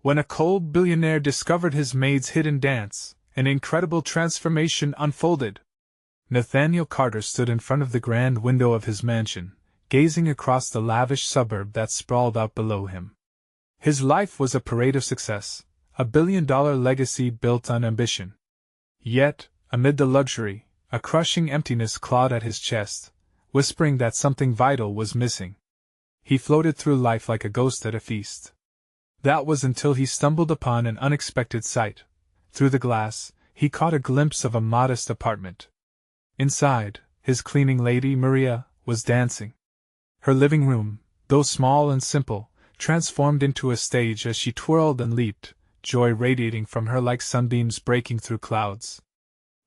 When a cold billionaire discovered his maid's hidden dance, an incredible transformation unfolded. Nathaniel Carter stood in front of the grand window of his mansion, gazing across the lavish suburb that sprawled out below him. His life was a parade of success, a billion-dollar legacy built on ambition. Yet, amid the luxury, a crushing emptiness clawed at his chest, whispering that something vital was missing. He floated through life like a ghost at a feast. That was until he stumbled upon an unexpected sight. Through the glass, he caught a glimpse of a modest apartment. Inside, his cleaning lady, Maria, was dancing. Her living room, though small and simple, transformed into a stage as she twirled and leaped, joy radiating from her like sunbeams breaking through clouds.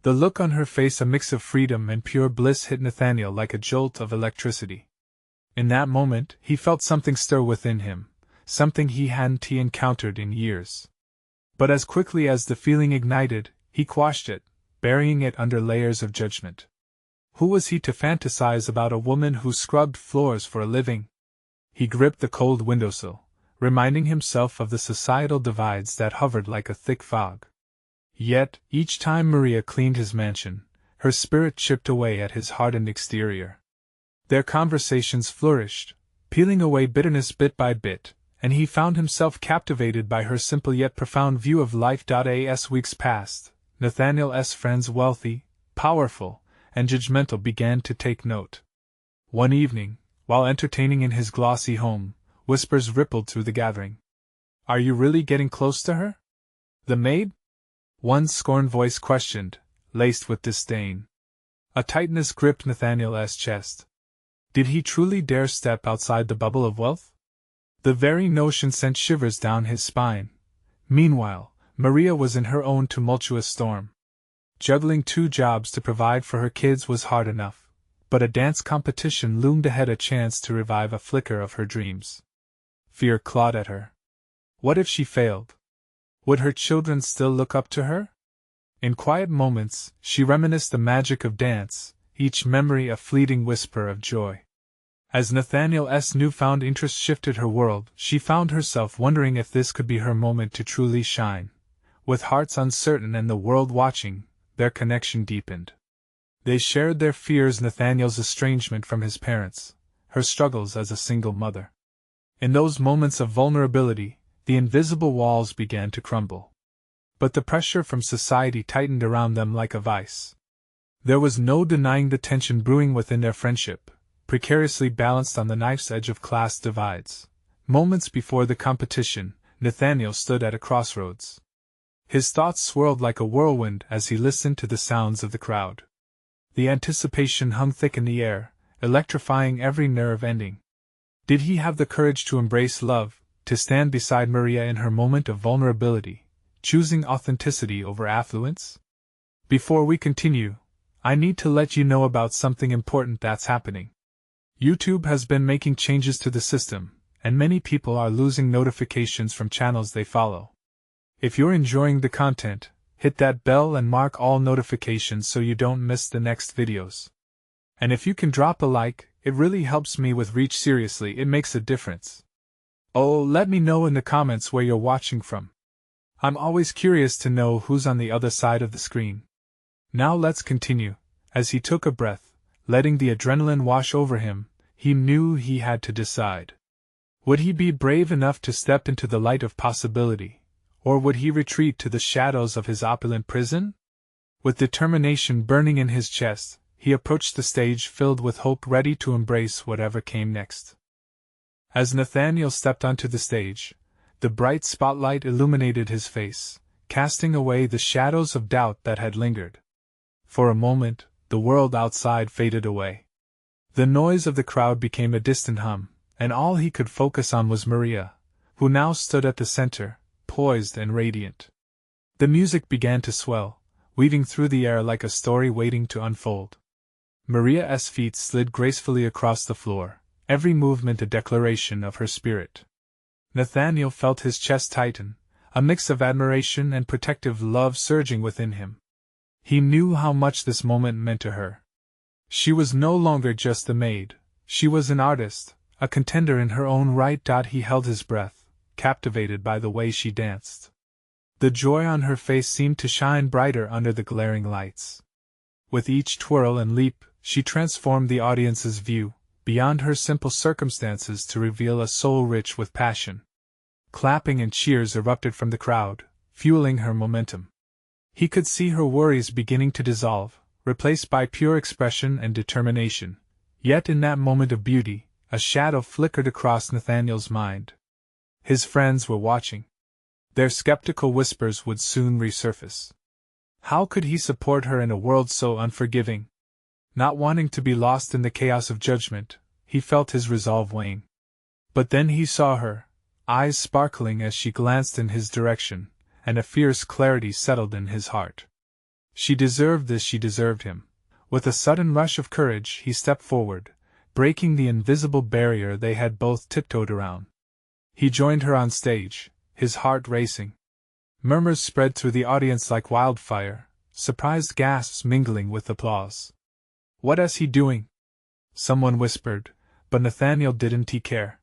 The look on her face, a mix of freedom and pure bliss, hit Nathaniel like a jolt of electricity. In that moment, he felt something stir within him, something he hadn't encountered in years. But as quickly as the feeling ignited, he quashed it, burying it under layers of judgment. Who was he to fantasize about a woman who scrubbed floors for a living? He gripped the cold windowsill, reminding himself of the societal divides that hovered like a thick fog. Yet, each time Maria cleaned his mansion, her spirit chipped away at his hardened exterior. Their conversations flourished, peeling away bitterness bit by bit, and he found himself captivated by her simple yet profound view of life. As weeks passed, Nathaniel's friends, wealthy, powerful, and judgmental, began to take note. One evening, while entertaining in his glossy home, whispers rippled through the gathering. "Are you really getting close to her? The maid?" One scorned voice questioned, laced with disdain. A tightness gripped Nathaniel's chest. Did he truly dare step outside the bubble of wealth? The very notion sent shivers down his spine. Meanwhile, Maria was in her own tumultuous storm. Juggling 2 jobs to provide for her kids was hard enough, but a dance competition loomed ahead, a chance to revive a flicker of her dreams. Fear clawed at her. What if she failed? Would her children still look up to her? In quiet moments, she reminisced the magic of dance, each memory a fleeting whisper of joy. As Nathaniel's newfound interest shifted her world, she found herself wondering if this could be her moment to truly shine. With hearts uncertain and the world watching, their connection deepened. They shared their fears, Nathaniel's estrangement from his parents, her struggles as a single mother. In those moments of vulnerability, the invisible walls began to crumble. But the pressure from society tightened around them like a vice. There was no denying the tension brewing within their friendship, precariously balanced on the knife's edge of class divides. Moments before the competition, Nathaniel stood at a crossroads. His thoughts swirled like a whirlwind as he listened to the sounds of the crowd. The anticipation hung thick in the air, electrifying every nerve ending. Did he have the courage to embrace love, to stand beside Maria in her moment of vulnerability, choosing authenticity over affluence? Before we continue, I need to let you know about something important that's happening. YouTube has been making changes to the system, and many people are losing notifications from channels they follow. If you're enjoying the content, hit that bell and mark all notifications so you don't miss the next videos. And if you can drop a like, it really helps me with reach. Seriously, it makes a difference. Oh, let me know in the comments where you're watching from. I'm always curious to know who's on the other side of the screen. Now let's continue. As he took a breath, letting the adrenaline wash over him, he knew he had to decide. Would he be brave enough to step into the light of possibility, or would he retreat to the shadows of his opulent prison? With determination burning in his chest, he approached the stage filled with hope, ready to embrace whatever came next. As Nathaniel stepped onto the stage, the bright spotlight illuminated his face, casting away the shadows of doubt that had lingered. For a moment, the world outside faded away. The noise of the crowd became a distant hum, and all he could focus on was Maria, who now stood at the center, poised and radiant. The music began to swell, weaving through the air like a story waiting to unfold. Maria's feet slid gracefully across the floor, every movement a declaration of her spirit. Nathaniel felt his chest tighten, a mix of admiration and protective love surging within him. He knew how much this moment meant to her. She was no longer just a maid, she was an artist, a contender in her own right. He held his breath, captivated by the way she danced. The joy on her face seemed to shine brighter under the glaring lights. With each twirl and leap, she transformed the audience's view, beyond her simple circumstances to reveal a soul rich with passion. Clapping and cheers erupted from the crowd, fueling her momentum. He could see her worries beginning to dissolve, replaced by pure expression and determination. Yet in that moment of beauty, a shadow flickered across Nathaniel's mind. His friends were watching. Their skeptical whispers would soon resurface. How could he support her in a world so unforgiving? Not wanting to be lost in the chaos of judgment, he felt his resolve wane. But then he saw her, eyes sparkling as she glanced in his direction, and a fierce clarity settled in his heart. She deserved this, she deserved him. With a sudden rush of courage, he stepped forward, breaking the invisible barrier they had both tiptoed around. He joined her on stage, his heart racing. Murmurs spread through the audience like wildfire, surprised gasps mingling with applause. "What is he doing?" someone whispered, but Nathaniel didn't care.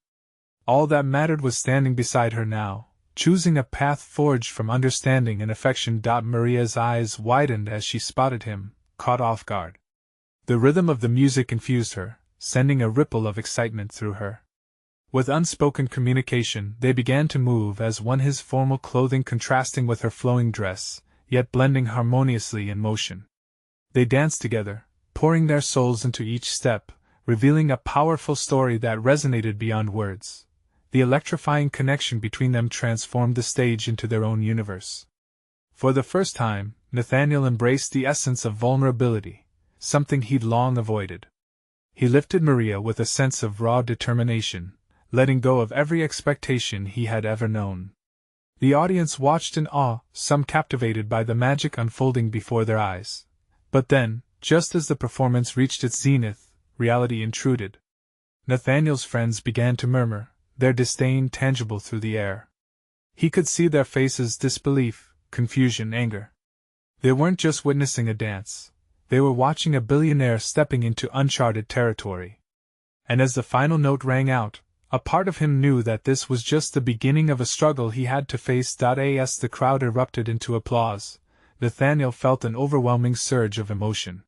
All that mattered was standing beside her now, choosing a path forged from understanding and affection. Maria's eyes widened as she spotted him, caught off guard. The rhythm of the music confused her, sending a ripple of excitement through her. With unspoken communication, they began to move as one, his formal clothing contrasting with her flowing dress, yet blending harmoniously in motion. They danced together, pouring their souls into each step, revealing a powerful story that resonated beyond words. The electrifying connection between them transformed the stage into their own universe. For the first time, Nathaniel embraced the essence of vulnerability, something he'd long avoided. He lifted Maria with a sense of raw determination, letting go of every expectation he had ever known. The audience watched in awe, some captivated by the magic unfolding before their eyes. But then, just as the performance reached its zenith, reality intruded. Nathaniel's friends began to murmur, their disdain tangible through the air. He could see their faces: disbelief, confusion, anger. They weren't just witnessing a dance, they were watching a billionaire stepping into uncharted territory. And as the final note rang out, a part of him knew that this was just the beginning of a struggle he had to face. As the crowd erupted into applause, Nathaniel felt an overwhelming surge of emotion.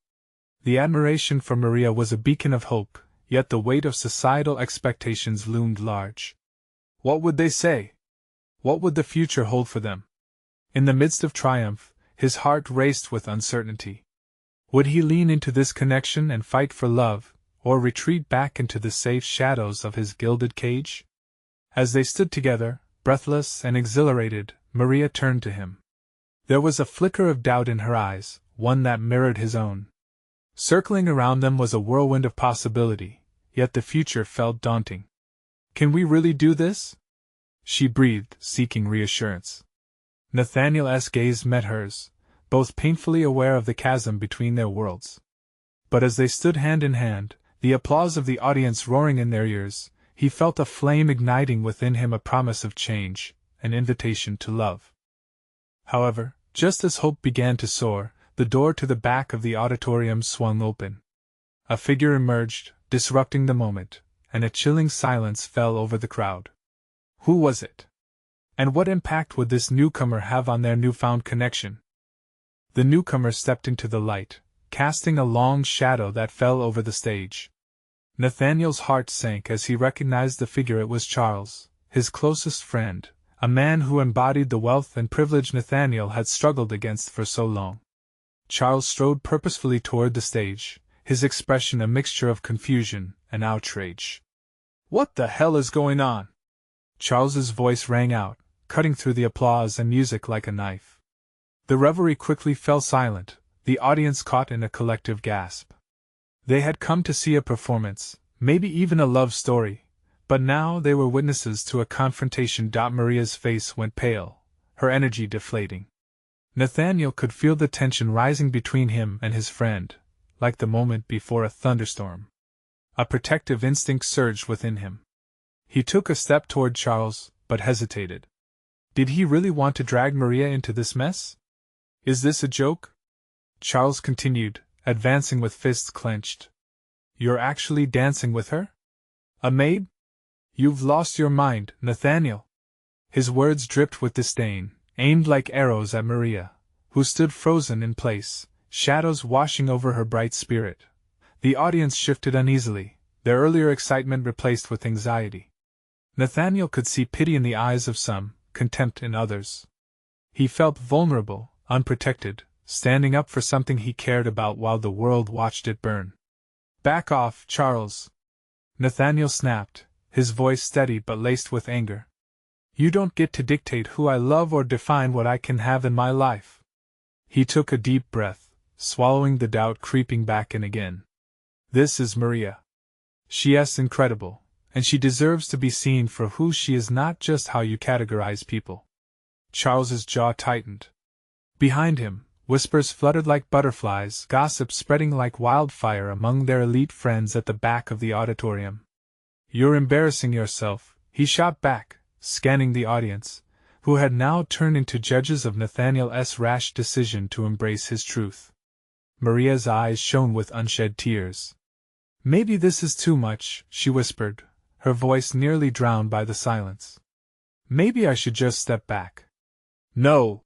The admiration for Maria was a beacon of hope, yet the weight of societal expectations loomed large. What would they say? What would the future hold for them? In the midst of triumph, his heart raced with uncertainty. Would he lean into this connection and fight for love, or retreat back into the safe shadows of his gilded cage? As they stood together, breathless and exhilarated, Maria turned to him. There was a flicker of doubt in her eyes, one that mirrored his own. Circling around them was a whirlwind of possibility, yet the future felt daunting. "Can we really do this?" she breathed, seeking reassurance. Nathaniel's gaze met hers, both painfully aware of the chasm between their worlds. But as they stood hand in hand, the applause of the audience roaring in their ears, he felt a flame igniting within him, a promise of change, an invitation to love. However, just as hope began to soar, the door to the back of the auditorium swung open. A figure emerged, disrupting the moment, and a chilling silence fell over the crowd. Who was it? And what impact would this newcomer have on their newfound connection? The newcomer stepped into the light, casting a long shadow that fell over the stage. Nathaniel's heart sank as he recognized the figure. It was Charles, his closest friend, a man who embodied the wealth and privilege Nathaniel had struggled against for so long. Charles strode purposefully toward the stage, his expression a mixture of confusion and outrage. "What the hell is going on?" Charles's voice rang out, cutting through the applause and music like a knife. The revelry quickly fell silent, the audience caught in a collective gasp. They had come to see a performance, maybe even a love story, but now they were witnesses to a confrontation. Maria's face went pale, her energy deflating. Nathaniel could feel the tension rising between him and his friend, like the moment before a thunderstorm. A protective instinct surged within him. He took a step toward Charles, but hesitated. Did he really want to drag Maria into this mess? "Is this a joke?" Charles continued, advancing with fists clenched. "You're actually dancing with her? A maid? You've lost your mind, Nathaniel." His words dripped with disdain, aimed like arrows at Maria, who stood frozen in place, shadows washing over her bright spirit. The audience shifted uneasily, their earlier excitement replaced with anxiety. Nathaniel could see pity in the eyes of some, contempt in others. He felt vulnerable, unprotected, standing up for something he cared about while the world watched it burn. "Back off, Charles!" Nathaniel snapped, his voice steady but laced with anger. "You don't get to dictate who I love or define what I can have in my life." He took a deep breath, swallowing the doubt creeping back in again. "This is Maria. She is incredible, and she deserves to be seen for who she is, not just how you categorize people." Charles's jaw tightened. Behind him, whispers fluttered like butterflies, gossip spreading like wildfire among their elite friends at the back of the auditorium. "You're embarrassing yourself," he shot back, scanning the audience, who had now turned into judges of Nathaniel's rash decision to embrace his truth. Maria's eyes shone with unshed tears. "Maybe this is too much," she whispered, her voice nearly drowned by the silence. "Maybe I should just step back." "No!"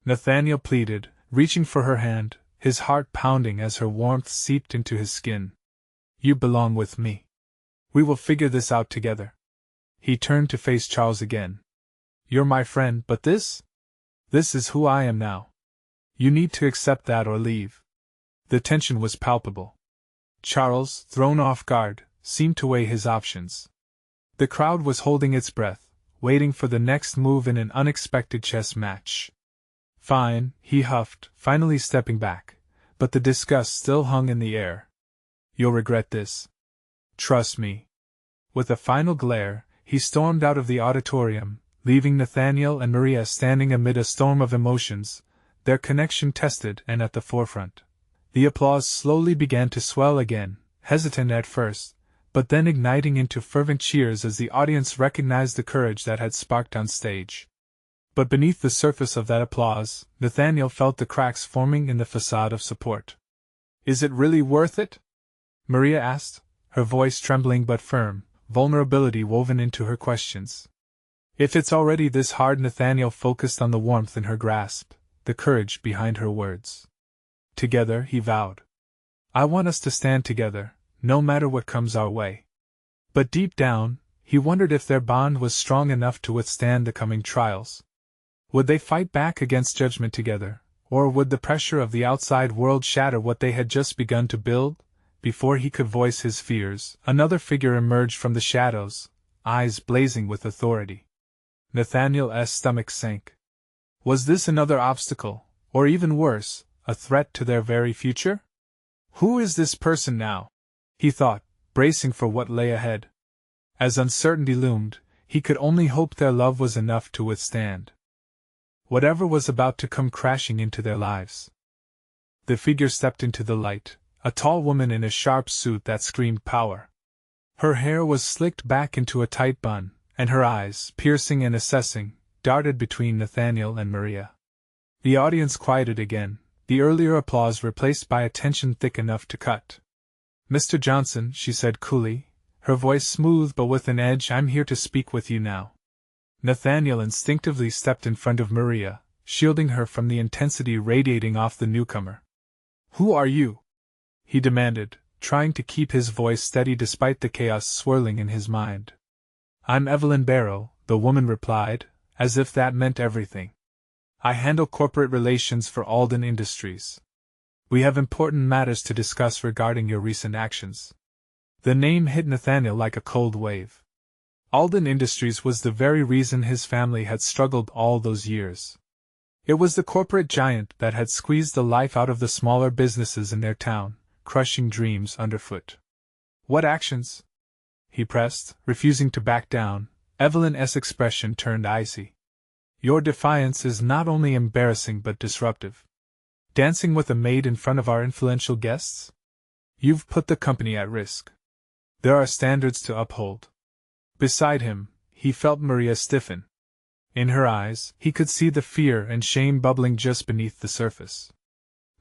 Nathaniel pleaded, reaching for her hand, his heart pounding as her warmth seeped into his skin. "You belong with me. We will figure this out together." He turned to face Charles again. "You're my friend, but this is who I am now. You need to accept that or leave." The tension was palpable. Charles, thrown off guard, seemed to weigh his options. The crowd was holding its breath, waiting for the next move in an unexpected chess match. "Fine," he huffed, finally stepping back, but the disgust still hung in the air. "You'll regret this. Trust me." With a final glare, he stormed out of the auditorium, leaving Nathaniel and Maria standing amid a storm of emotions, their connection tested and at the forefront. The applause slowly began to swell again, hesitant at first, but then igniting into fervent cheers as the audience recognized the courage that had sparked on stage. But beneath the surface of that applause, Nathaniel felt the cracks forming in the facade of support. "Is it really worth it?" Maria asked, her voice trembling but firm, vulnerability woven into her questions. "If it's already this hard," Nathaniel focused on the warmth in her grasp, the courage behind her words. "Together," he vowed. "I want us to stand together, no matter what comes our way." But deep down, he wondered if their bond was strong enough to withstand the coming trials. Would they fight back against judgment together, or would the pressure of the outside world shatter what they had just begun to build? Before he could voice his fears, another figure emerged from the shadows, eyes blazing with authority. Nathaniel's stomach sank. Was this another obstacle, or even worse, a threat to their very future? "Who is this person now?" he thought, bracing for what lay ahead. As uncertainty loomed, he could only hope their love was enough to withstand whatever was about to come crashing into their lives. The figure stepped into the light, a tall woman in a sharp suit that screamed power. Her hair was slicked back into a tight bun, and her eyes, piercing and assessing, darted between Nathaniel and Maria. The audience quieted again, the earlier applause replaced by a tension thick enough to cut. "Mr. Johnson," she said coolly, her voice smooth but with an edge, "I'm here to speak with you now." Nathaniel instinctively stepped in front of Maria, shielding her from the intensity radiating off the newcomer. "Who are you?" he demanded, trying to keep his voice steady despite the chaos swirling in his mind. "I'm Evelyn Barrow," the woman replied, as if that meant everything. "I handle corporate relations for Alden Industries. We have important matters to discuss regarding your recent actions." The name hit Nathaniel like a cold wave. Alden Industries was the very reason his family had struggled all those years. It was the corporate giant that had squeezed the life out of the smaller businesses in their town, crushing dreams underfoot. "What actions?" he pressed, refusing to back down. Evelyn's expression turned icy. "Your defiance is not only embarrassing but disruptive. Dancing with a maid in front of our influential guests? You've put the company at risk. There are standards to uphold." Beside him, he felt Maria stiffen. In her eyes, he could see the fear and shame bubbling just beneath the surface.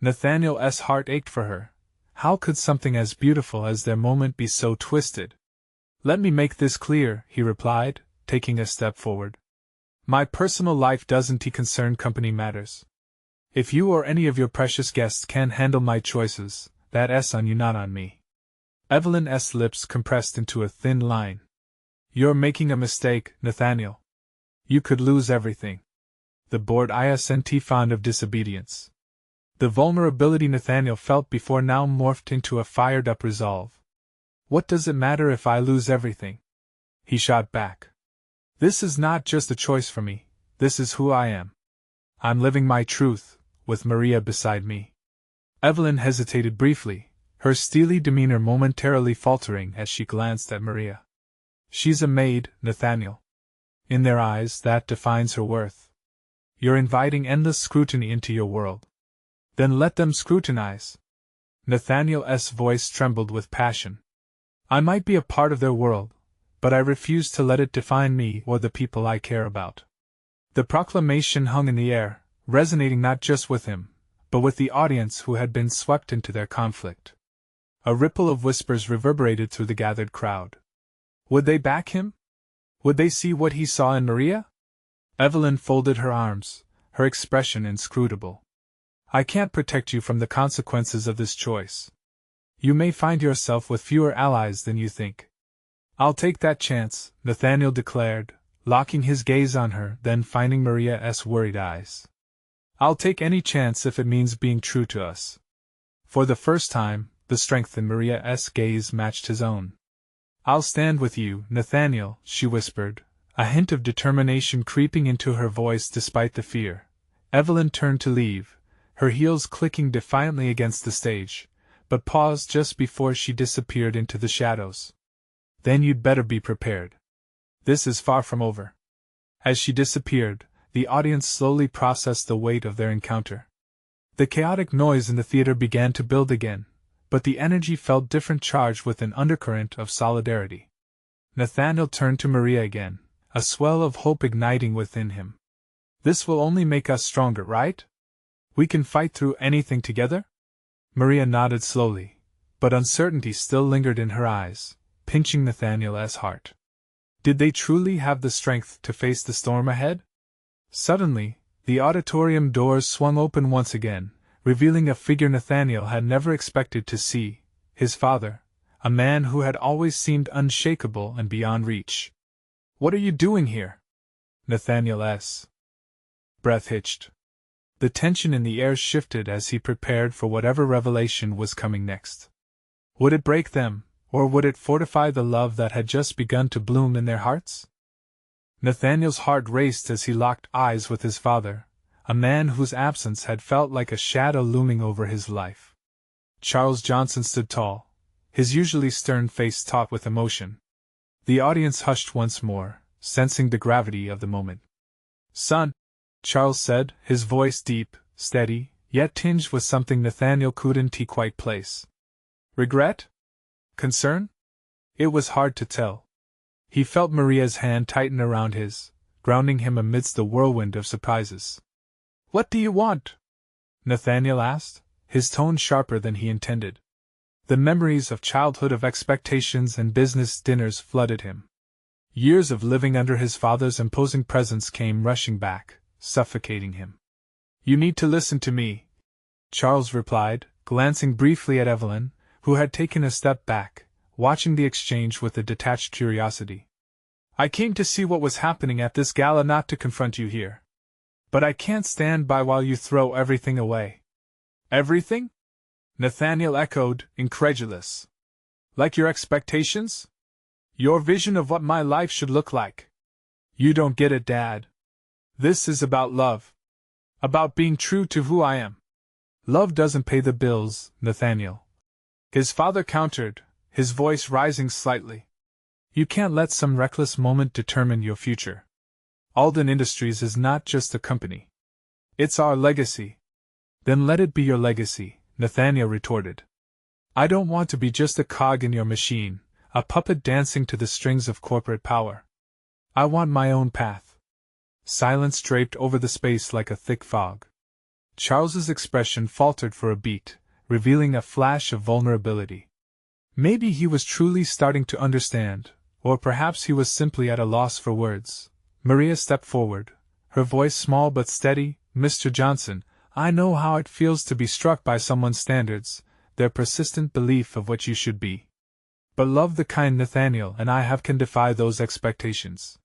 Nathaniel's heart ached for her. How could something as beautiful as their moment be so twisted? "Let me make this clear," he replied, taking a step forward. My personal life doesn't concern company matters. If you or any of your precious guests can't handle my choices, that's on you, not on me. Evelyn's lips compressed into a thin line. You're making a mistake, Nathaniel. You could lose everything. The bored isn't fond of disobedience. The vulnerability Nathaniel felt before now morphed into a fired-up resolve. What does it matter if I lose everything? He shot back. This is not just a choice for me, this is who I am. I'm living my truth, with Maria beside me. Evelyn hesitated briefly, her steely demeanor momentarily faltering as she glanced at Maria. She's a maid, Nathaniel. In their eyes, that defines her worth. You're inviting endless scrutiny into your world. Then let them scrutinize. Nathaniel's voice trembled with passion. I might be a part of their world, but I refuse to let it define me or the people I care about. The proclamation hung in the air, resonating not just with him, but with the audience who had been swept into their conflict. A ripple of whispers reverberated through the gathered crowd. Would they back him? Would they see what he saw in Maria? Evelyn folded her arms, her expression inscrutable. I can't protect you from the consequences of this choice. You may find yourself with fewer allies than you think. I'll take that chance, Nathaniel declared, locking his gaze on her, then finding Maria's worried eyes. I'll take any chance if it means being true to us. For the first time, the strength in Maria's gaze matched his own. I'll stand with you, Nathaniel, she whispered, a hint of determination creeping into her voice despite the fear. Evelyn turned to leave, her heels clicking defiantly against the stage, but paused just before she disappeared into the shadows. Then you'd better be prepared. This is far from over. As she disappeared, the audience slowly processed the weight of their encounter. The chaotic noise in the theater began to build again, but the energy felt different, charged with an undercurrent of solidarity. Nathaniel turned to Maria again, a swell of hope igniting within him. This will only make us stronger, right? We can fight through anything together? Maria nodded slowly, but uncertainty still lingered in her eyes, pinching Nathaniel's heart. Did they truly have the strength to face the storm ahead? Suddenly, the auditorium doors swung open once again, revealing a figure Nathaniel had never expected to see, his father, a man who had always seemed unshakable and beyond reach. What are you doing here? Nathaniel's breath hitched. The tension in the air shifted as he prepared for whatever revelation was coming next. Would it break them, or would it fortify the love that had just begun to bloom in their hearts? Nathaniel's heart raced as he locked eyes with his father, a man whose absence had felt like a shadow looming over his life. Charles Johnson stood tall, his usually stern face taut with emotion. The audience hushed once more, sensing the gravity of the moment. Son, Charles said, his voice deep, steady, yet tinged with something Nathaniel couldn't quite place. Regret? Concern? It was hard to tell. He felt Maria's hand tighten around his, grounding him amidst the whirlwind of surprises. What do you want? Nathaniel asked, his tone sharper than he intended. The memories of childhood, of expectations and business dinners flooded him. Years of living under his father's imposing presence came rushing back, suffocating him. You need to listen to me, Charles replied, glancing briefly at Evelyn, who had taken a step back, watching the exchange with a detached curiosity. I came to see what was happening at this gala, not to confront you here. But I can't stand by while you throw everything away. Everything? Nathaniel echoed, incredulous. Like your expectations? Your vision of what my life should look like? You don't get it, Dad. This is about love. About being true to who I am. Love doesn't pay the bills, Nathaniel. His father countered, his voice rising slightly. You can't let some reckless moment determine your future. Alden Industries is not just a company. It's our legacy. Then let it be your legacy, Nathaniel retorted. I don't want to be just a cog in your machine, a puppet dancing to the strings of corporate power. I want my own path. Silence draped over the space like a thick fog. Charles's expression faltered for a beat, revealing a flash of vulnerability. Maybe he was truly starting to understand, or perhaps he was simply at a loss for words. Maria stepped forward, her voice small but steady. "Mr. Johnson, I know how it feels to be struck by someone's standards, their persistent belief of what you should be. But love the kind Nathaniel and I have can defy those expectations.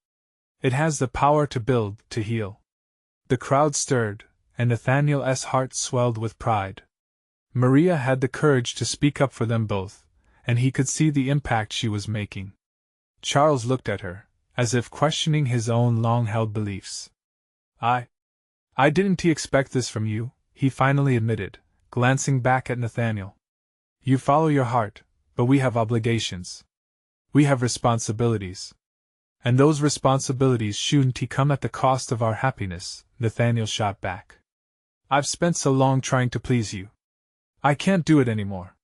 It has the power to build, to heal." The crowd stirred, and Nathaniel's heart swelled with pride. Maria had the courage to speak up for them both, and he could see the impact she was making. Charles looked at her, as if questioning his own long-held beliefs. I didn't expect this from you," he finally admitted, glancing back at Nathaniel. "You follow your heart, but we have obligations. We have responsibilities. And those responsibilities shouldn't come at the cost of our happiness," Nathaniel shot back. "I've spent so long trying to please you. I can't do it anymore.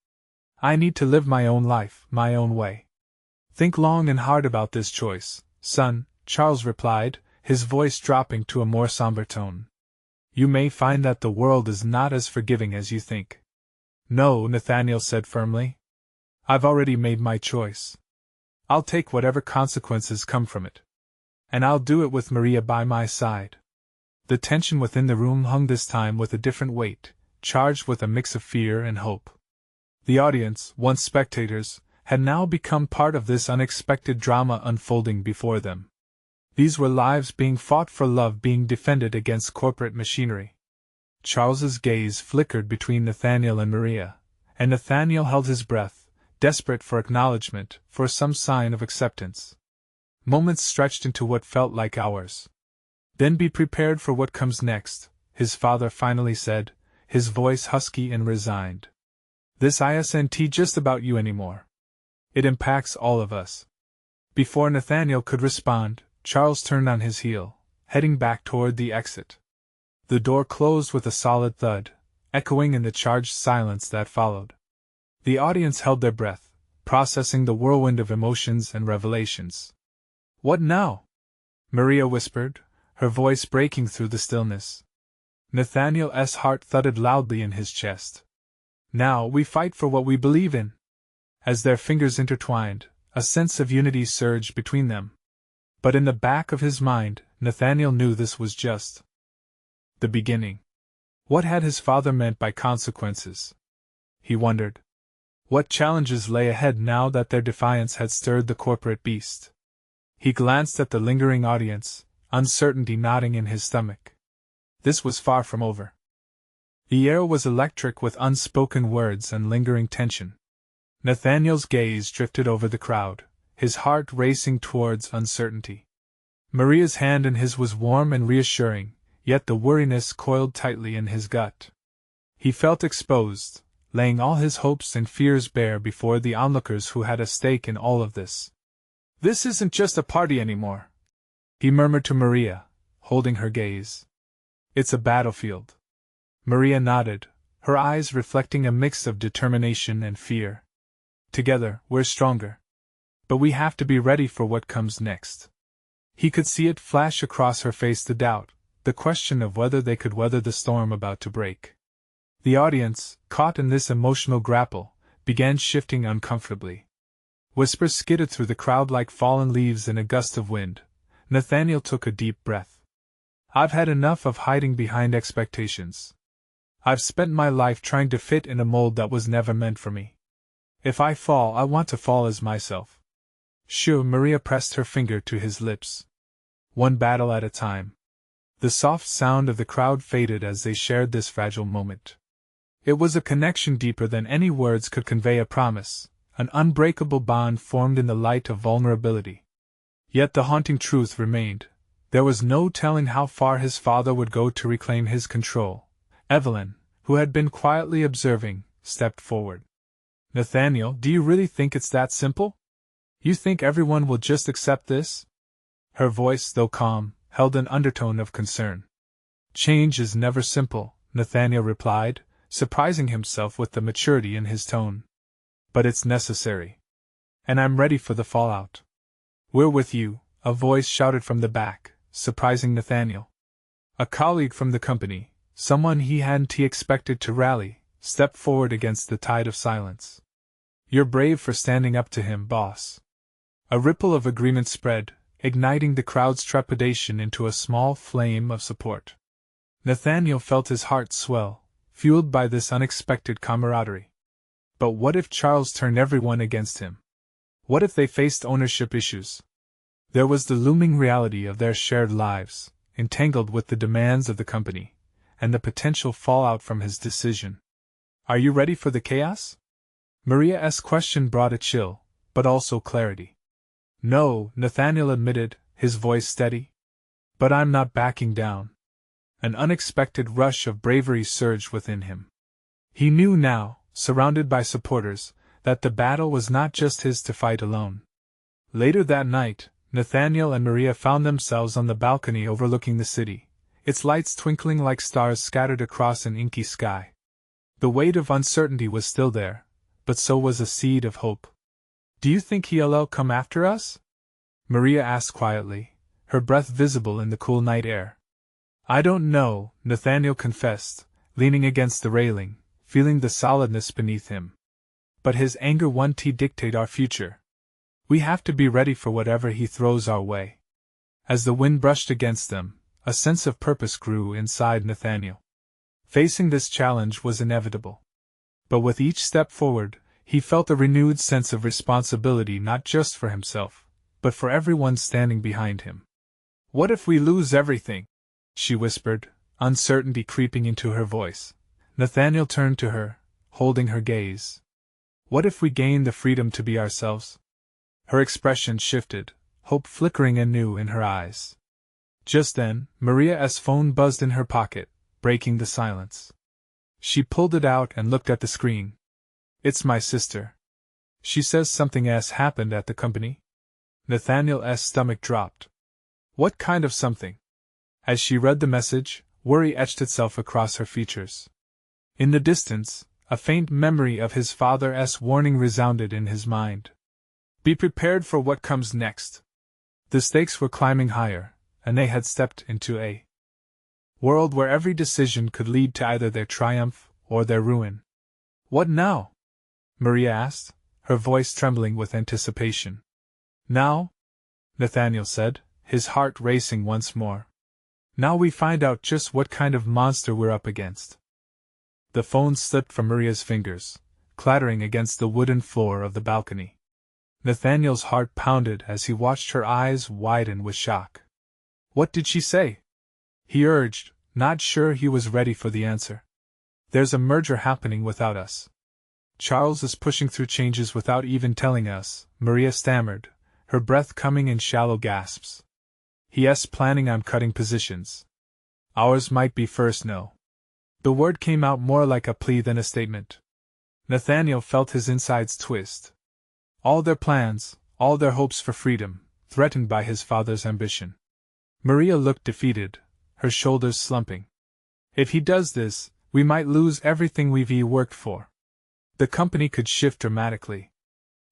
I need to live my own life, my own way." "Think long and hard about this choice, son," Charles replied, his voice dropping to a more somber tone. "You may find that the world is not as forgiving as you think." "No," Nathaniel said firmly. "I've already made my choice. I'll take whatever consequences come from it. And I'll do it with Maria by my side." The tension within the room hung this time with a different weight, charged with a mix of fear and hope. The audience, once spectators, had now become part of this unexpected drama unfolding before them. These were lives being fought for love, being defended against corporate machinery. Charles's gaze flickered between Nathaniel and Maria, and Nathaniel held his breath, desperate for acknowledgement, for some sign of acceptance. Moments stretched into what felt like hours. "Then be prepared for what comes next," his father finally said, his voice husky and resigned. "This isn't just about you anymore. It impacts all of us." Before Nathaniel could respond, Charles turned on his heel, heading back toward the exit. The door closed with a solid thud, echoing in the charged silence that followed. The audience held their breath, processing the whirlwind of emotions and revelations. "What now?" Maria whispered, her voice breaking through the stillness. Nathaniel's heart thudded loudly in his chest. "Now we fight for what we believe in." As their fingers intertwined, a sense of unity surged between them. But in the back of his mind, Nathaniel knew this was just the beginning. What had his father meant by consequences? He wondered. What challenges lay ahead now that their defiance had stirred the corporate beast? He glanced at the lingering audience, uncertainty knotting in his stomach. This was far from over. The air was electric with unspoken words and lingering tension. Nathaniel's gaze drifted over the crowd, his heart racing towards uncertainty. Maria's hand in his was warm and reassuring, yet the weariness coiled tightly in his gut. He felt exposed, laying all his hopes and fears bare before the onlookers who had a stake in all of this. "This isn't just a party anymore," he murmured to Maria, holding her gaze. "It's a battlefield." Maria nodded, her eyes reflecting a mix of determination and fear. "Together, we're stronger. But we have to be ready for what comes next." He could see it flash across her face, the doubt, the question of whether they could weather the storm about to break. The audience, caught in this emotional grapple, began shifting uncomfortably. Whispers skidded through the crowd like fallen leaves in a gust of wind. Nathaniel took a deep breath. "I've had enough of hiding behind expectations. I've spent my life trying to fit in a mold that was never meant for me. If I fall, I want to fall as myself." "Sure," Maria pressed her finger to his lips. "One battle at a time." The soft sound of the crowd faded as they shared this fragile moment. It was a connection deeper than any words could convey, a promise, an unbreakable bond formed in the light of vulnerability. Yet the haunting truth remained. There was no telling how far his father would go to reclaim his control. Evelyn, who had been quietly observing, stepped forward. "Nathaniel, do you really think it's that simple? You think everyone will just accept this?" Her voice, though calm, held an undertone of concern. "Change is never simple," Nathaniel replied, surprising himself with the maturity in his tone. "But it's necessary. And I'm ready for the fallout." "We're with you," a voice shouted from the back, surprising Nathaniel. A colleague from the company, someone he hadn't expected to rally, stepped forward against the tide of silence. "You're brave for standing up to him, boss." A ripple of agreement spread, igniting the crowd's trepidation into a small flame of support. Nathaniel felt his heart swell, fueled by this unexpected camaraderie. But what if Charles turned everyone against him? What if they faced ownership issues? There was the looming reality of their shared lives, entangled with the demands of the company, and the potential fallout from his decision. Are you ready for the chaos? Maria's question brought a chill, but also clarity. No, Nathaniel admitted, his voice steady. But I'm not backing down. An unexpected rush of bravery surged within him. He knew now, surrounded by supporters, that the battle was not just his to fight alone. Later that night, Nathaniel and Maria found themselves on the balcony overlooking the city, its lights twinkling like stars scattered across an inky sky. The weight of uncertainty was still there, but so was a seed of hope. Do you think he'll come after us? Maria asked quietly, her breath visible in the cool night air. I don't know, Nathaniel confessed, leaning against the railing, feeling the solidness beneath him. But his anger won't dictate our future. We have to be ready for whatever he throws our way. As the wind brushed against them, a sense of purpose grew inside Nathaniel. Facing this challenge was inevitable. But with each step forward, he felt a renewed sense of responsibility not just for himself, but for everyone standing behind him. What if we lose everything? She whispered, uncertainty creeping into her voice. Nathaniel turned to her, holding her gaze. What if we gain the freedom to be ourselves? Her expression shifted, hope flickering anew in her eyes. Just then, Maria's phone buzzed in her pocket, breaking the silence. She pulled it out and looked at the screen. It's my sister. She says something has happened at the company. Nathaniel's stomach dropped. What kind of something? As she read the message, worry etched itself across her features. In the distance, a faint memory of his father's warning resounded in his mind. Be prepared for what comes next. The stakes were climbing higher, and they had stepped into a world where every decision could lead to either their triumph or their ruin. What now? Maria asked, her voice trembling with anticipation. Now? Nathaniel said, his heart racing once more. Now we find out just what kind of monster we're up against. The phone slipped from Maria's fingers, clattering against the wooden floor of the balcony. Nathaniel's heart pounded as he watched her eyes widen with shock. What did she say? He urged, not sure he was ready for the answer. There's a merger happening without us. Charles is pushing through changes without even telling us, Maria stammered, her breath coming in shallow gasps. He's planning on cutting positions. Ours might be first, no. The word came out more like a plea than a statement. Nathaniel felt his insides twist. All their plans, all their hopes for freedom, threatened by his father's ambition. Maria looked defeated, her shoulders slumping. If he does this, we might lose everything we've worked for. The company could shift dramatically.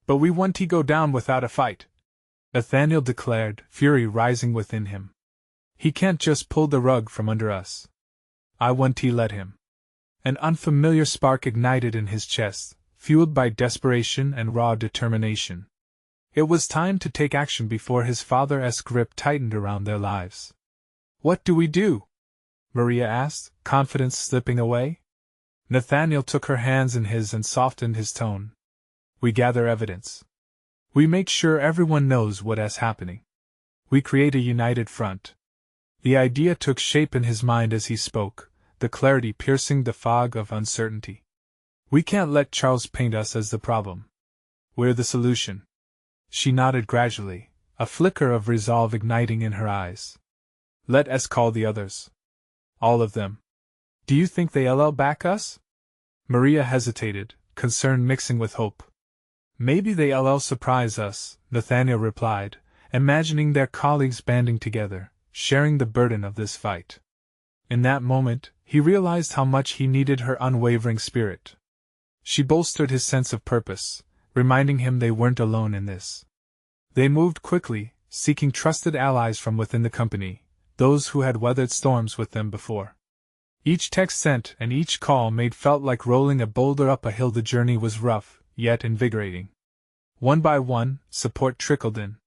But we won't go down without a fight, Nathaniel declared, fury rising within him. He can't just pull the rug from under us. I won't let him. An unfamiliar spark ignited in his chest, fueled by desperation and raw determination. It was time to take action before his father's grip tightened around their lives. What do we do? Maria asked, confidence slipping away. Nathaniel took her hands in his and softened his tone. We gather evidence. We make sure everyone knows what is happening. We create a united front. The idea took shape in his mind as he spoke, the clarity piercing the fog of uncertainty. We can't let Charles paint us as the problem. We're the solution. She nodded gradually, a flicker of resolve igniting in her eyes. Let us call the others. All of them. Do you think they'll back us? Maria hesitated, concern mixing with hope. Maybe they'll surprise us, Nathaniel replied, imagining their colleagues banding together, sharing the burden of this fight. In that moment, he realized how much he needed her unwavering spirit. She bolstered his sense of purpose, reminding him they weren't alone in this. They moved quickly, seeking trusted allies from within the company, those who had weathered storms with them before. Each text sent and each call made felt like rolling a boulder up a hill. The journey was rough, yet invigorating. One by one, support trickled in.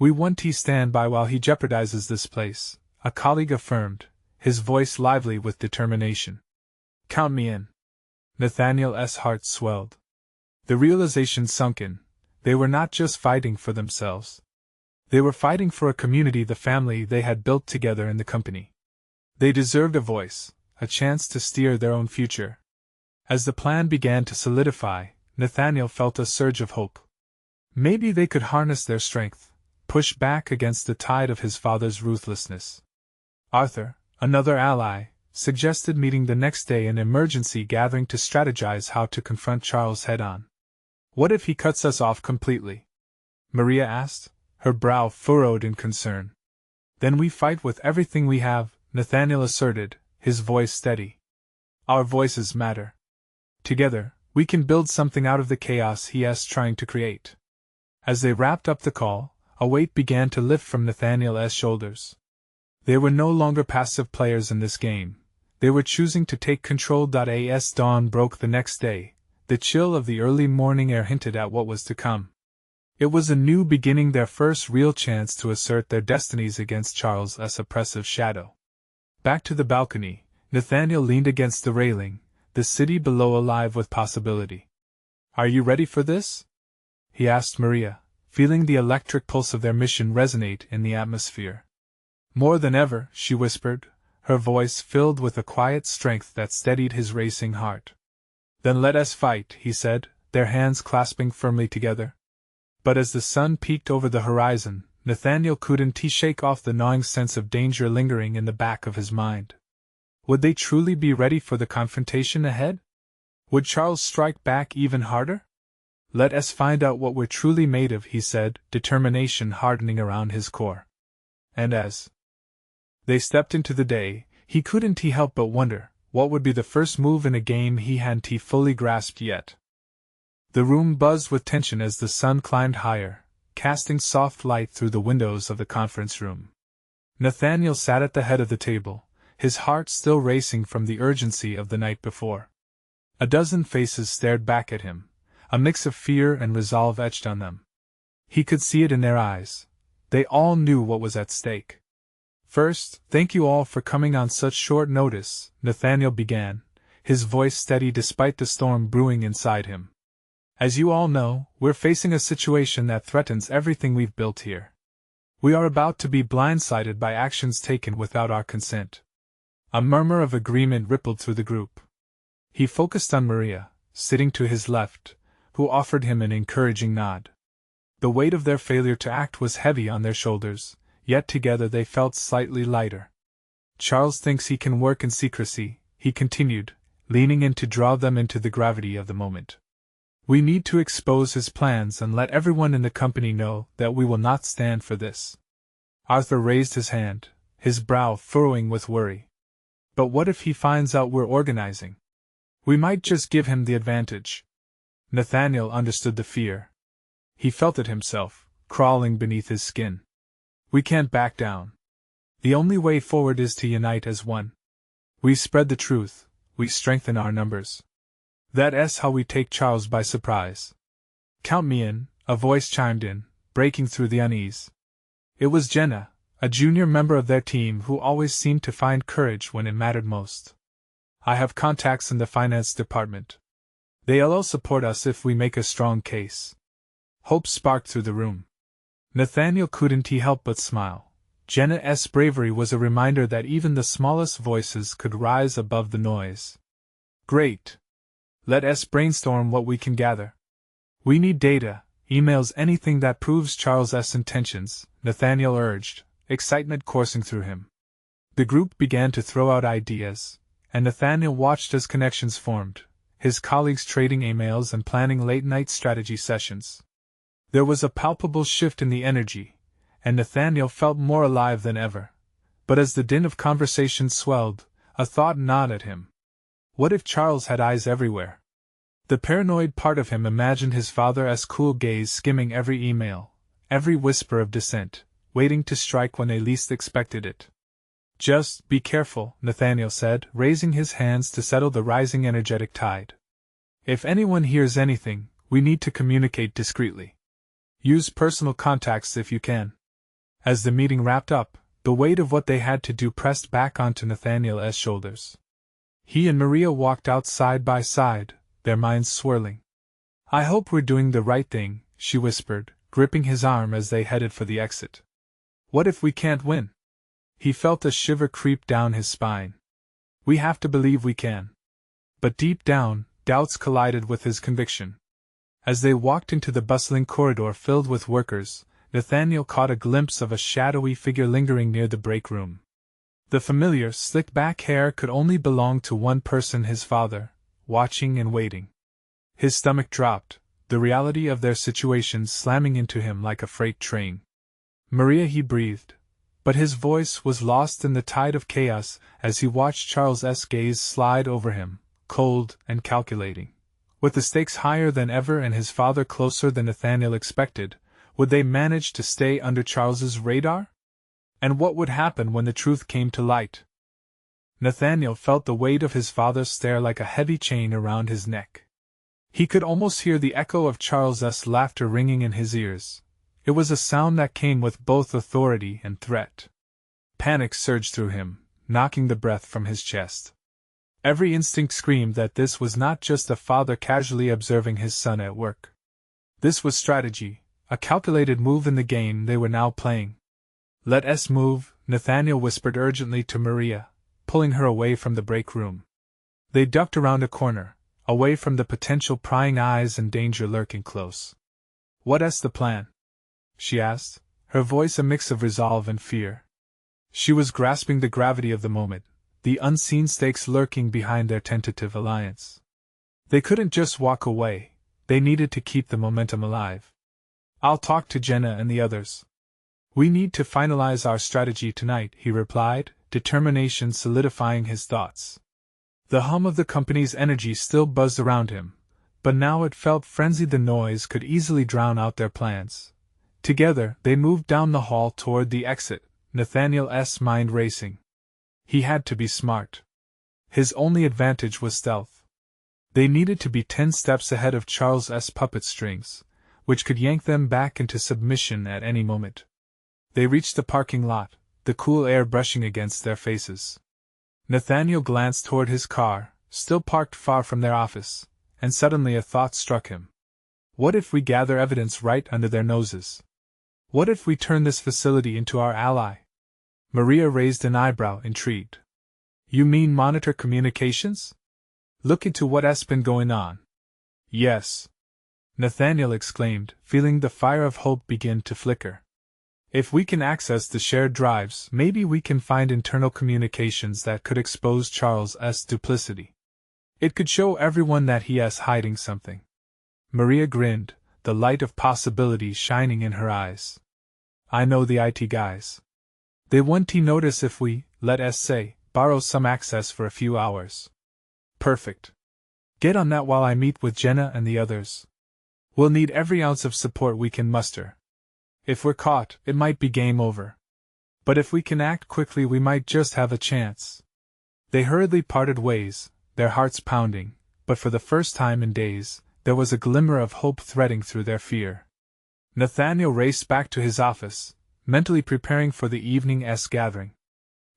We won't stand by while he jeopardizes this place, a colleague affirmed, his voice lively with determination. Count me in. Nathaniel's heart swelled. The realization sunk in. They were not just fighting for themselves. They were fighting for a community, the family they had built together in the company. They deserved a voice, a chance to steer their own future. As the plan began to solidify, Nathaniel felt a surge of hope. Maybe they could harness their strength, push back against the tide of his father's ruthlessness. Arthur, another ally, suggested meeting the next day in emergency gathering to strategize how to confront Charles head-on. What if he cuts us off completely? Maria asked, her brow furrowed in concern. Then we fight with everything we have, Nathaniel asserted, his voice steady. Our voices matter. Together, we can build something out of the chaos he is trying to create. As they wrapped up the call, a weight began to lift from Nathaniel's shoulders. They were no longer passive players in this game. They were choosing to take control. As dawn broke the next day, the chill of the early morning air hinted at what was to come. It was a new beginning, their first real chance to assert their destinies against Charles's oppressive shadow. Back to the balcony, Nathaniel leaned against the railing, the city below alive with possibility. Are you ready for this? He asked Maria, feeling the electric pulse of their mission resonate in the atmosphere. More than ever, she whispered, her voice filled with a quiet strength that steadied his racing heart. Then let us fight, he said, their hands clasping firmly together. But as the sun peeked over the horizon, Nathaniel couldn't shake off the gnawing sense of danger lingering in the back of his mind. Would they truly be ready for the confrontation ahead? Would Charles strike back even harder? Let us find out what we're truly made of, he said, determination hardening around his core. And as they stepped into the day, he couldn't help but wonder, what would be the first move in a game he hadn't fully grasped yet. The room buzzed with tension as the sun climbed higher, casting soft light through the windows of the conference room. Nathaniel sat at the head of the table, his heart still racing from the urgency of the night before. A dozen faces stared back at him, a mix of fear and resolve etched on them. He could see it in their eyes. They all knew what was at stake. First, thank you all for coming on such short notice, Nathaniel began, his voice steady despite the storm brewing inside him. As you all know, we're facing a situation that threatens everything we've built here. We are about to be blindsided by actions taken without our consent. A murmur of agreement rippled through the group. He focused on Maria, sitting to his left, who offered him an encouraging nod. The weight of their failure to act was heavy on their shoulders, yet together they felt slightly lighter. Charles thinks he can work in secrecy, he continued, leaning in to draw them into the gravity of the moment. We need to expose his plans and let everyone in the company know that we will not stand for this. Arthur raised his hand, his brow furrowing with worry. But what if he finds out we're organizing? We might just give him the advantage. Nathaniel understood the fear. He felt it himself, crawling beneath his skin. We can't back down. The only way forward is to unite as one. We spread the truth, we strengthen our numbers. That's how we take Charles by surprise. Count me in, a voice chimed in, breaking through the unease. It was Jenna, a junior member of their team who always seemed to find courage when it mattered most. I have contacts in the finance department. They'll support us if we make a strong case. Hope sparked through the room. Nathaniel couldn't help but smile. Jenna's bravery was a reminder that even the smallest voices could rise above the noise. Great. Let us brainstorm what we can gather. We need data, emails, anything that proves Charles's intentions, Nathaniel urged, excitement coursing through him. The group began to throw out ideas, and Nathaniel watched as connections formed, his colleagues trading emails and planning late-night strategy sessions. There was a palpable shift in the energy, and Nathaniel felt more alive than ever. But as the din of conversation swelled, a thought gnawed at him. What if Charles had eyes everywhere? The paranoid part of him imagined his father's cool gaze skimming every email, every whisper of dissent, waiting to strike when they least expected it. Just be careful, Nathaniel said, raising his hands to settle the rising energetic tide. If anyone hears anything, we need to communicate discreetly. Use personal contacts if you can. As the meeting wrapped up, the weight of what they had to do pressed back onto Nathaniel's shoulders. He and Maria walked out side by side, their minds swirling. "I hope we're doing the right thing," she whispered, gripping his arm as they headed for the exit. "What if we can't win?" He felt a shiver creep down his spine. "We have to believe we can." But deep down, doubts collided with his conviction. As they walked into the bustling corridor filled with workers, Nathaniel caught a glimpse of a shadowy figure lingering near the break room. The familiar, slicked-back hair could only belong to one person, his father, watching and waiting. His stomach dropped, the reality of their situation slamming into him like a freight train. "Maria," he breathed, but his voice was lost in the tide of chaos as he watched Charles's gaze slide over him, cold and calculating. With the stakes higher than ever and his father closer than Nathaniel expected, would they manage to stay under Charles's radar? And what would happen when the truth came to light? Nathaniel felt the weight of his father's stare like a heavy chain around his neck. He could almost hear the echo of Charles's laughter ringing in his ears. It was a sound that came with both authority and threat. Panic surged through him, knocking the breath from his chest. Every instinct screamed that this was not just a father casually observing his son at work. This was strategy, a calculated move in the game they were now playing. "Let us move," Nathaniel whispered urgently to Maria, pulling her away from the break room. They ducked around a corner, away from the potential prying eyes and danger lurking close. "What's the plan?" she asked, her voice a mix of resolve and fear. She was grasping the gravity of the moment, the unseen stakes lurking behind their tentative alliance. They couldn't just walk away, they needed to keep the momentum alive. "I'll talk to Jenna and the others. We need to finalize our strategy tonight," he replied, determination solidifying his thoughts. The hum of the company's energy still buzzed around him, but now it felt frenzied. The noise could easily drown out their plans. Together, they moved down the hall toward the exit, Nathaniel's mind racing. He had to be smart. His only advantage was stealth. They needed to be 10 steps ahead of Charles's puppet strings, which could yank them back into submission at any moment. They reached the parking lot, the cool air brushing against their faces. Nathaniel glanced toward his car, still parked far from their office, and suddenly a thought struck him. What if we gather evidence right under their noses? What if we turn this facility into our ally? Maria raised an eyebrow, intrigued. "You mean monitor communications? Look into what's been going on?" "Yes," Nathaniel exclaimed, feeling the fire of hope begin to flicker. "If we can access the shared drives, maybe we can find internal communications that could expose Charles's duplicity. It could show everyone that he is hiding something." Maria grinned, the light of possibility shining in her eyes. "I know the IT guys. They won't notice if we, let us say, borrow some access for a few hours." "Perfect. Get on that while I meet with Jenna and the others. We'll need every ounce of support we can muster. If we're caught, it might be game over. But if we can act quickly, we might just have a chance." They hurriedly parted ways, their hearts pounding, but for the first time in days, there was a glimmer of hope threading through their fear. Nathaniel raced back to his office, mentally preparing for the evening's gathering.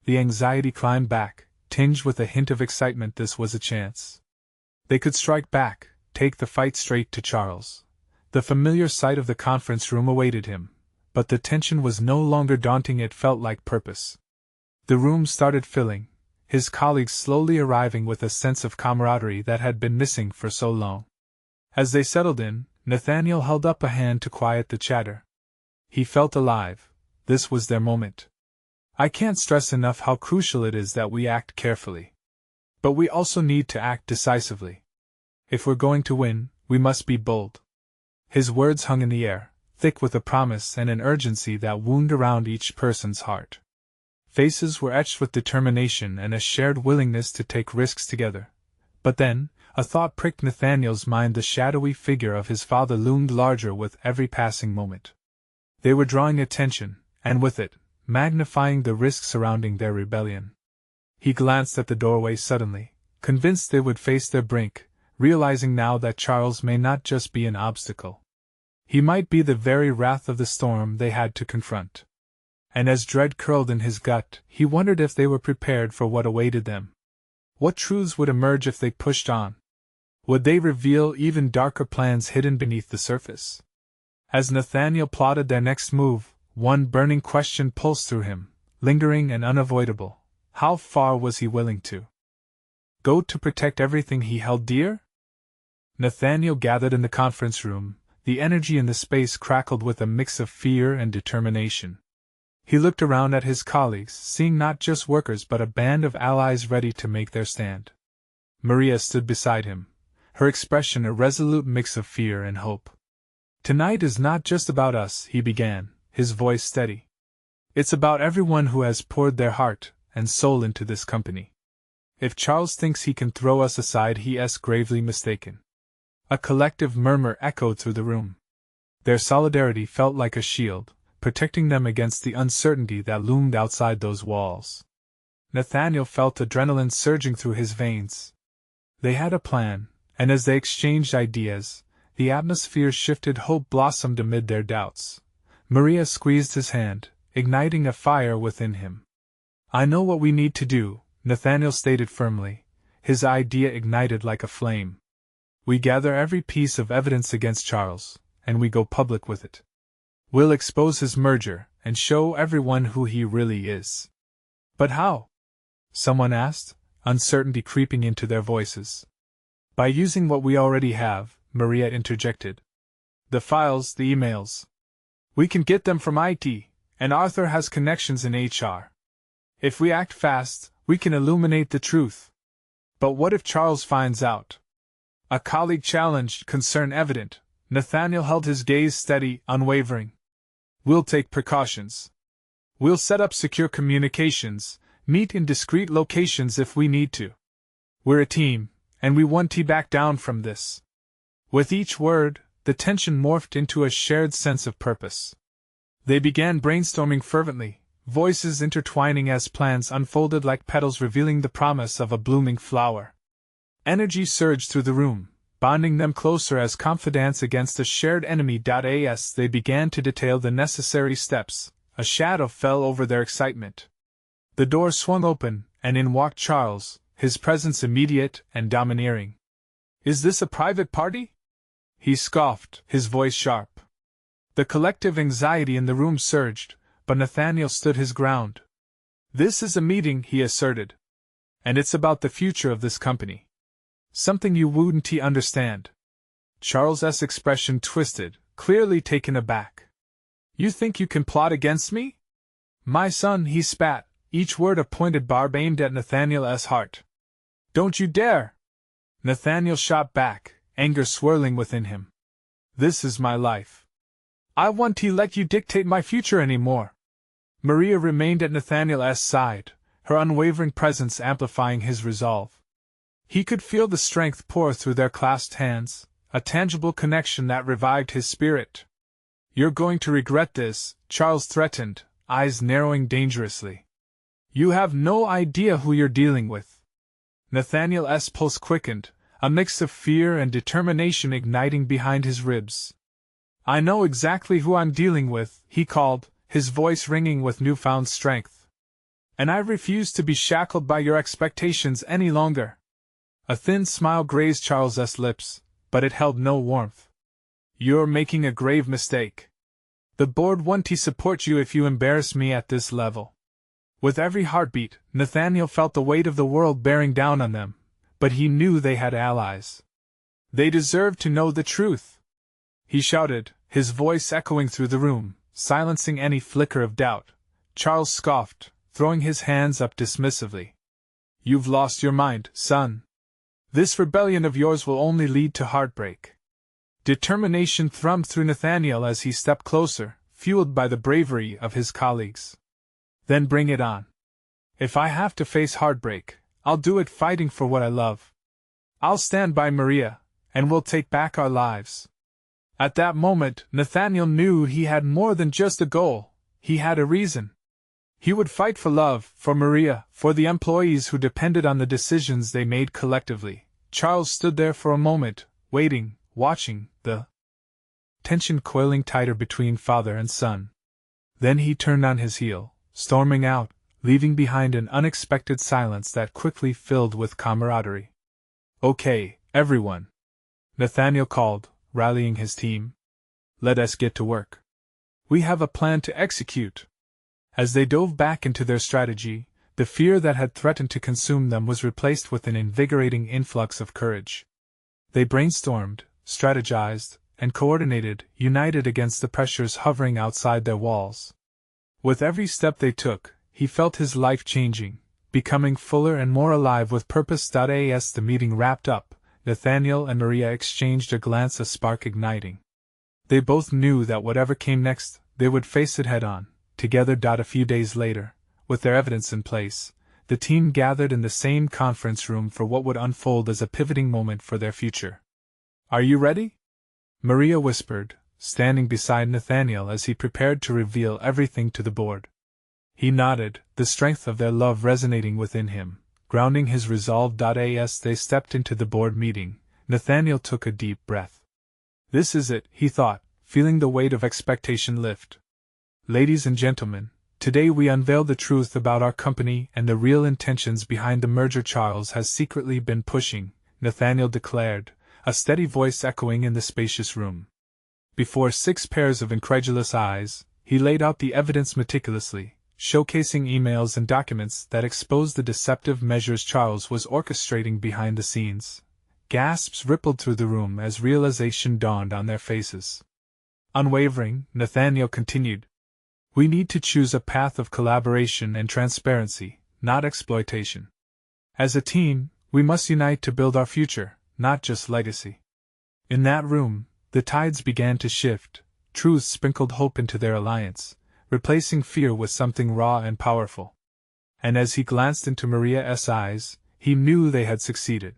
The anxiety climbed back, tinged with a hint of excitement. This was a chance. They could strike back, take the fight straight to Charles. The familiar sight of the conference room awaited him, but the tension was no longer daunting, it felt like purpose. The room started filling, his colleagues slowly arriving with a sense of camaraderie that had been missing for so long. As they settled in, Nathaniel held up a hand to quiet the chatter. He felt alive. This was their moment. "I can't stress enough how crucial it is that we act carefully. But we also need to act decisively. If we're going to win, we must be bold." His words hung in the air, thick with a promise and an urgency that wound around each person's heart. Faces were etched with determination and a shared willingness to take risks together. But then, a thought pricked Nathaniel's mind. The shadowy figure of his father loomed larger with every passing moment. They were drawing attention, and with it, magnifying the risk surrounding their rebellion. He glanced at the doorway suddenly, convinced they would face their brink, realizing now that Charles may not just be an obstacle. He might be the very wrath of the storm they had to confront. and as dread curled in his gut, he wondered if they were prepared for what awaited them. What truths would emerge if they pushed on? Would they reveal even darker plans hidden beneath the surface? As Nathaniel plotted their next move, one burning question pulsed through him, lingering and unavoidable. How far was he willing to go to protect everything he held dear? Nathaniel gathered in the conference room. The energy in the space crackled with a mix of fear and determination. He looked around at his colleagues, seeing not just workers but a band of allies ready to make their stand. Maria stood beside him, her expression a resolute mix of fear and hope. "Tonight is not just about us," he began, his voice steady. "It's about everyone who has poured their heart and soul into this company. If Charles thinks he can throw us aside, he is gravely mistaken." A collective murmur echoed through the room. Their solidarity felt like a shield, protecting them against the uncertainty that loomed outside those walls. Nathaniel felt adrenaline surging through his veins. They had a plan, and as they exchanged ideas, the atmosphere shifted. Hope blossomed amid their doubts. Maria squeezed his hand, igniting a fire within him. "I know what we need to do," Nathaniel stated firmly, his idea ignited like a flame. "We gather every piece of evidence against Charles, and we go public with it. We'll expose his merger, and show everyone who he really is." "But how?" someone asked, uncertainty creeping into their voices. "By using what we already have," Maria interjected. "The files, the emails. We can get them from IT, and Arthur has connections in HR. If we act fast, we can illuminate the truth." "But what if Charles finds out?" a colleague challenged, concern evident. Nathaniel held his gaze steady, unwavering. "We'll take precautions. We'll set up secure communications, meet in discreet locations if we need to. We're a team, and we won't back down from this." With each word, the tension morphed into a shared sense of purpose. They began brainstorming fervently, voices intertwining as plans unfolded like petals revealing the promise of a blooming flower. Energy surged through the room, bonding them closer as confidants against a shared enemy. As they began to detail the necessary steps, a shadow fell over their excitement. The door swung open, and in walked Charles, his presence immediate and domineering. "Is this a private party?" he scoffed, his voice sharp. The collective anxiety in the room surged, but Nathaniel stood his ground. "This is a meeting," he asserted. "And it's about the future of this company. Something you wouldn't understand." Charles's expression twisted, clearly taken aback. "You think you can plot against me?" "My son," he spat, each word a pointed barb aimed at Nathaniel's heart. "Don't you dare!" Nathaniel shot back, anger swirling within him. "This is my life. I won't let you dictate my future anymore." Maria remained at Nathaniel's side, her unwavering presence amplifying his resolve. He could feel the strength pour through their clasped hands, a tangible connection that revived his spirit. "You're going to regret this," Charles threatened, eyes narrowing dangerously. "You have no idea who you're dealing with." Nathaniel's pulse quickened, a mix of fear and determination igniting behind his ribs. "I know exactly who I'm dealing with," he called, his voice ringing with newfound strength. "And I refuse to be shackled by your expectations any longer." A thin smile grazed Charles's lips, but it held no warmth. "You're making a grave mistake. The board won't support you if you embarrass me at this level." With every heartbeat, Nathaniel felt the weight of the world bearing down on them, but he knew they had allies. They deserved to know the truth. He shouted, his voice echoing through the room, silencing any flicker of doubt. Charles scoffed, throwing his hands up dismissively. "You've lost your mind, son. This rebellion of yours will only lead to heartbreak." Determination thrummed through Nathaniel as he stepped closer, fueled by the bravery of his colleagues. "Then bring it on. If I have to face heartbreak, I'll do it fighting for what I love. I'll stand by Maria, and we'll take back our lives." At that moment, Nathaniel knew he had more than just a goal, he had a reason. He would fight for love, for Maria, for the employees who depended on the decisions they made collectively. Charles stood there for a moment, waiting, watching, the tension coiling tighter between father and son. Then he turned on his heel, storming out, leaving behind an unexpected silence that quickly filled with camaraderie. "Okay, everyone," Nathaniel called, rallying his team. "Let us get to work. We have a plan to execute." As they dove back into their strategy, the fear that had threatened to consume them was replaced with an invigorating influx of courage. They brainstormed, strategized, and coordinated, united against the pressures hovering outside their walls. With every step they took, he felt his life changing, becoming fuller and more alive with purpose. As the meeting wrapped up, Nathaniel and Maria exchanged a glance, a spark igniting. They both knew that whatever came next, they would face it head on, together. A few days later, with their evidence in place, the team gathered in the same conference room for what would unfold as a pivoting moment for their future. "Are you ready?" Maria whispered, standing beside Nathaniel as he prepared to reveal everything to the board. He nodded, the strength of their love resonating within him, grounding his resolve. As they stepped into the board meeting, Nathaniel took a deep breath. "This is it," he thought, feeling the weight of expectation lift. "Ladies and gentlemen, today we unveil the truth about our company and the real intentions behind the merger Charles has secretly been pushing," Nathaniel declared, a steady voice echoing in the spacious room. Before 6 pairs of incredulous eyes, he laid out the evidence meticulously, showcasing emails and documents that exposed the deceptive measures Charles was orchestrating behind the scenes. Gasps rippled through the room as realization dawned on their faces. Unwavering, Nathaniel continued, "We need to choose a path of collaboration and transparency, not exploitation. As a team, we must unite to build our future, not just legacy." In that room, the tides began to shift. Truth sprinkled hope into their alliance, replacing fear with something raw and powerful. And as he glanced into Maria's eyes, he knew they had succeeded.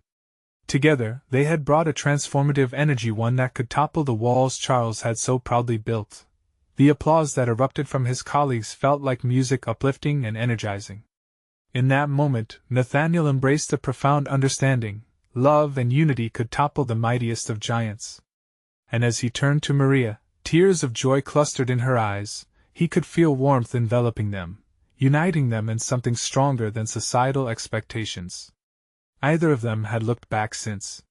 Together, they had brought a transformative energy, one that could topple the walls Charles had so proudly built. The applause that erupted from his colleagues felt like music, uplifting and energizing. In that moment, Nathaniel embraced a profound understanding: love and unity could topple the mightiest of giants. And as he turned to Maria, tears of joy clustered in her eyes. He could feel warmth enveloping them, uniting them in something stronger than societal expectations. Neither of them had looked back since.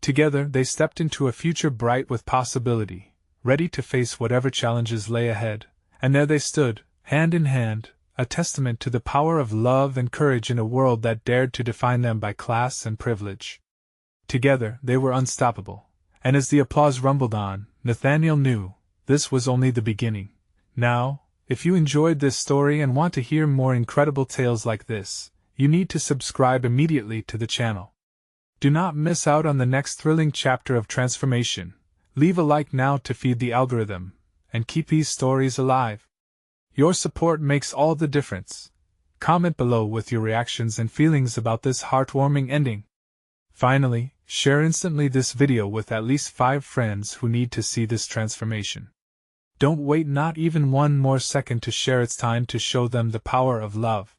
Together they stepped into a future bright with possibility, ready to face whatever challenges lay ahead, and there they stood, hand in hand, a testament to the power of love and courage in a world that dared to define them by class and privilege. Together they were unstoppable, and as the applause rumbled on, Nathaniel knew this was only the beginning. Now, if you enjoyed this story and want to hear more incredible tales like this, you need to subscribe immediately to the channel. Do not miss out on the next thrilling chapter of transformation. Leave a like now to feed the algorithm, and keep these stories alive. Your support makes all the difference. Comment below with your reactions and feelings about this heartwarming ending. Finally, share instantly this video with at least 5 friends who need to see this transformation. Don't wait not even one more second to share. It's time to show them the power of love.